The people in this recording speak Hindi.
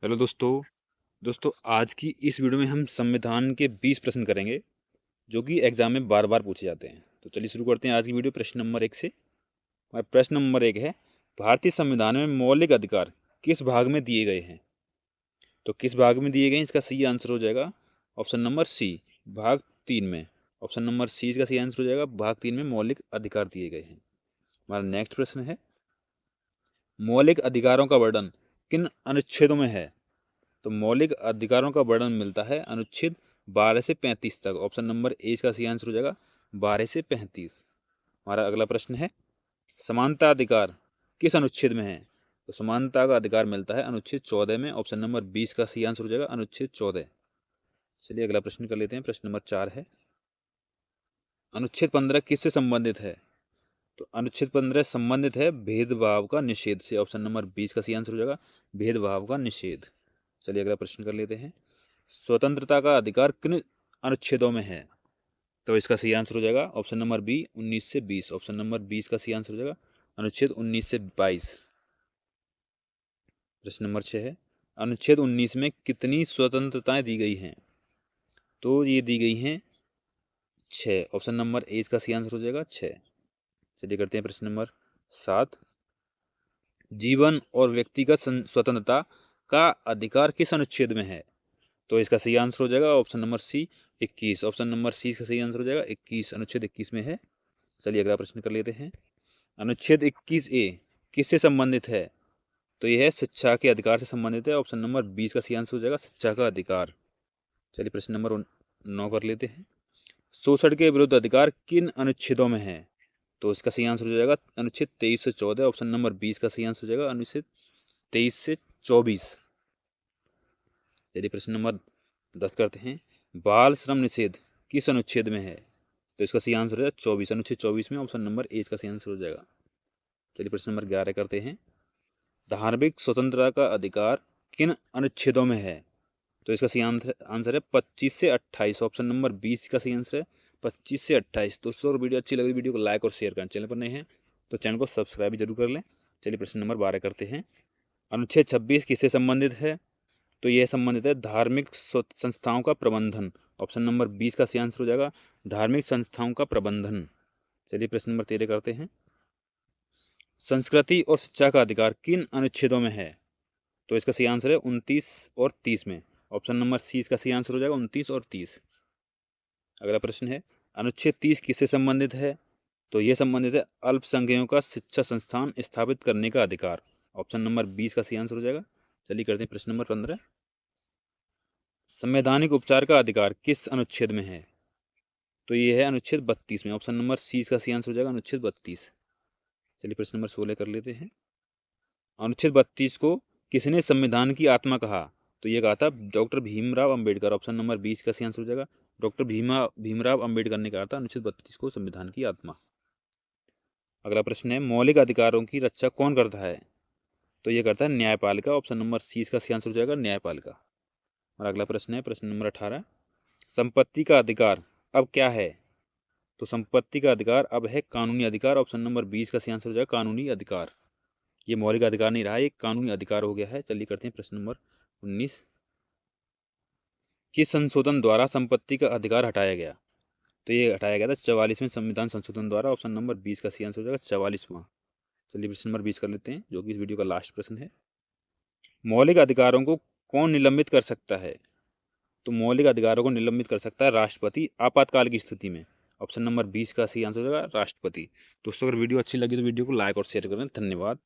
हेलो दोस्तों आज की इस वीडियो में हम संविधान के 20 प्रश्न करेंगे जो कि एग्जाम में बार बार पूछे जाते हैं। तो चलिए शुरू करते हैं आज की वीडियो प्रश्न नंबर 1 से। और प्रश्न नंबर 1 है, भारतीय संविधान में मौलिक अधिकार किस भाग में दिए गए हैं? तो किस भाग में दिए गए हैं, इसका सही आंसर हो जाएगा ऑप्शन नंबर सी, भाग 3 में। ऑप्शन नंबर सी इसका सही आंसर हो जाएगा, भाग 3 में मौलिक अधिकार दिए गए हैं। हमारा नेक्स्ट प्रश्न है, मौलिक अधिकारों का वर्णन किन अनुच्छेदों में है? तो मौलिक अधिकारों का वर्णन मिलता है अनुच्छेद 12 से 35 तक। ऑप्शन नंबर ए इसका सही आंसर हो जाएगा 12 से 35। हमारा अगला प्रश्न है, समानता अधिकार किस अनुच्छेद में है? तो समानता का अधिकार मिलता है अनुच्छेद 14 में। ऑप्शन नंबर 20 का सही आंसर हो जाएगा अनुच्छेद 14। चलिए अगला प्रश्न कर लेते हैं। प्रश्न नंबर 4 है, अनुच्छेद 15 किससे संबंधित है? तो अनुच्छेद 15 संबंधित है भेदभाव का निषेध से। ऑप्शन नंबर 20 का सही आंसर हो जाएगा भेदभाव का निषेध। चलिए अगला प्रश्न कर लेते हैं, स्वतंत्रता का अधिकार किन अनुच्छेदों में है? तो इसका सही आंसर हो जाएगा ऑप्शन नंबर बी, 19 से 20। ऑप्शन नंबर 20 का सही आंसर हो जाएगा अनुच्छेद 19 से 22। प्रश्न नंबर 6 है, अनुच्छेद 19 में कितनी स्वतंत्रताएं दी गई हैं? तो ये दी गई हैं 6। ऑप्शन नंबर ए इसका सही आंसर हो जाएगा 6। चलिए करते हैं प्रश्न नंबर 7, जीवन और व्यक्तिगत स्वतंत्रता का अधिकार किस अनुच्छेद में है? तो इसका सही आंसर हो जाएगा option number C, 21। Option number C का सही आंसर हो जाएगा 21, अनुच्छेद 21 में है। चलिए अगला प्रश्न कर लेते हैं, अनुच्छेद 21 ए किससे संबंधित है? तो यह है शिक्षा के अधिकार से संबंधित है। ऑप्शन नंबर 20 का सही आंसर हो जाएगा शिक्षा का अधिकार। चलिए प्रश्न नंबर 9 कर लेते हैं, शोषण के विरुद्ध अधिकार किन अनुच्छेदों में है? तो इसका सही आंसर हो जाएगा अनुच्छेद 23 से 14। ऑप्शन नंबर 20 का सही आंसर हो जाएगा अनुच्छेद 23 से 24। चलिए प्रश्न नंबर 10 करते हैं, बाल श्रम निषेध किस अनुच्छेद में है? तो इसका सही आंसर हो जाएगा 24, अनुच्छेद 24 में। ऑप्शन नंबर ए इसका सही आंसर हो जाएगा। चलिए प्रश्न नंबर 11 करते हैं, धार्मिक स्वतंत्रता का अधिकार किन अनुच्छेदों में है? तो इसका सही आंसर है 25 से 28। ऑप्शन नंबर 20 का सही आंसर है 25 से 28। दोस्तों अगर वीडियो अच्छी लगी वीडियो को लाइक और शेयर करें, चैनल पर नए हैं तो चैनल को सब्सक्राइब जरूर कर लें। चलिए प्रश्न नंबर 12 करते हैं, अनुच्छेद 26 किससे संबंधित है? तो यह संबंधित है धार्मिक संस्थाओं का प्रबंधन। ऑप्शन नंबर 20 का सही आंसर हो जाएगा धार्मिक संस्थाओं का प्रबंधन। चलिए प्रश्न नंबर 13 करते हैं, संस्कृति और शिक्षा का अधिकार किन अनुच्छेदों में है? तो इसका सही आंसर है 29 और 30 में। ऑप्शन नंबर सी इसका सही आंसर हो जाएगा 29 और 30। अगला प्रश्न है, अनुच्छेद 30 किससे संबंधित है? तो यह संबंधित है अल्पसंख्यकों का शिक्षा संस्थान स्थापित करने का अधिकार। ऑप्शन नंबर 20 का सही आंसर हो जाएगा। चलिए करते हैं प्रश्न नंबर 15, संवैधानिक उपचार का अधिकार किस अनुच्छेद में है? तो ये है अनुच्छेद 32 में। ऑप्शन नंबर सी का सही आंसर हो जाएगा अनुच्छेद 32। चलिए प्रश्न नंबर 16 कर लेते हैं, अनुच्छेद 32 को किसने संविधान की आत्मा कहा? तो ये कहा था doctor Bhimrao Ambedkar. Option number 20 का सही आंसर हो जाएगा डॉक्टर भीमराव अंबेडकर ने कहा था अनुच्छेद 32 को संविधान की आत्मा। अगला प्रश्न है, मौलिक अधिकारों की रक्षा कौन करता है? तो ये करता है न्यायपालिका। ऑप्शन नंबर सी का सही आंसर हो जाएगा न्यायपालिका। और अगला प्रश्न है प्रश्न नंबर 18, संपत्ति का अधिकार अब क्या है? तो संपत्ति का अधिकार अब है कानूनी अधिकार। ऑप्शन नंबर 20 का सही आंसर हो जाएगा कानूनी अधिकार। ये मौलिक अधिकार नहीं रहा, ये कानूनी अधिकार हो गया है। चलिए करते हैं प्रश्न नंबर 19, किस संशोधन द्वारा संपत्ति का अधिकार हटाया गया? तो ये हटाया गया था 44वें संविधान संशोधन द्वारा। ऑप्शन नंबर 20 का सही आंसर हो जाएगा 44वां। चलिए प्रश्न नंबर 20 कर लेते हैं जो कि इस वीडियो का लास्ट प्रश्न है, मौलिक अधिकारों को कौन निलंबित कर सकता है? तो मौलिक अधिकारों को निलंबित कर सकता है राष्ट्रपति आपातकाल की स्थिति में। ऑप्शन नंबर 20 का सही आंसर हो जाएगा राष्ट्रपति। दोस्तों अगर वीडियो अच्छी लगी तो वीडियो को लाइक और शेयर करें। धन्यवाद।